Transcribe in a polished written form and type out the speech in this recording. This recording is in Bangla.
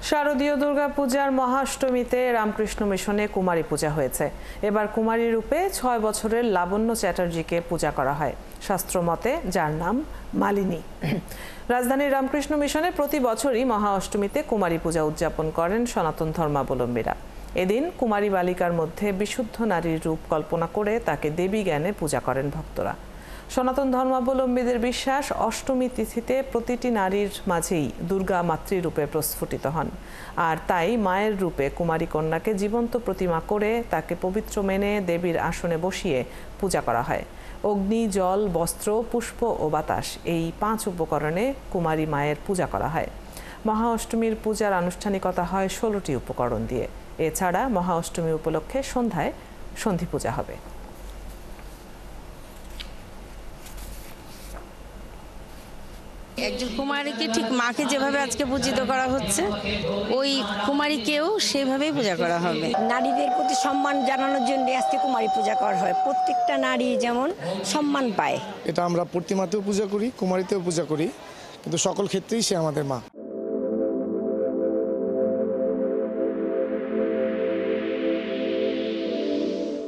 শারদীয় দুর্গাপূজার মহাষ্টমীতে রামকৃষ্ণ মিশনে কুমারী পূজা হয়েছে। এবার কুমারী রূপে ৬ বছরের লাবণ্য চ্যাটার্জিকে পূজা করা হয় শাস্ত্রমতে, যার নাম মালিনী। রাজধানীর রামকৃষ্ণ মিশনে প্রতি বছরই মহা অষ্টমীতে কুমারী পূজা উদযাপন করেন সনাতন ধর্মাবলম্বীরা। এদিন কুমারী বালিকার মধ্যে বিশুদ্ধ নারীর রূপ কল্পনা করে তাকে দেবী জ্ঞানে পূজা করেন ভক্তরা। সনাতন ধর্মাবলম্বীদের বিশ্বাস, অষ্টমী তিথিতে প্রতিটি নারীর মাঝেই দুর্গা মাতৃরূপে প্রস্ফুটিত হন, আর তাই মায়ের রূপে কুমারী কন্যাকে জীবন্ত প্রতিমা করে তাকে পবিত্র মেনে দেবীর আসনে বসিয়ে পূজা করা হয়। অগ্নি, জল, বস্ত্র, পুষ্প ও বাতাস, এই ৫ উপকরণে কুমারী মায়ের পূজা করা হয়। মহা অষ্টমীর পূজার আনুষ্ঠানিকতা হয় ১৬টি উপকরণ দিয়ে। এছাড়া মহা অষ্টমী উপলক্ষে সন্ধ্যায় সন্ধি পূজা হবে। একজন কুমারীকে ঠিক মাকে যেভাবে আজকে পূজিত করা হচ্ছে, ওই কুমারীকেও সেভাবেই পূজা করা হবে। নারীদের প্রতি সম্মান জানানোর জন্য আজকে কুমারী পূজা করা হয়, প্রত্যেকটা নারী যেমন সম্মান পায়। এটা আমরা প্রতিমাতেও পূজা করি, কুমারীতেও পূজা করি, কিন্তু সকল ক্ষেত্রেই সে আমাদের মা।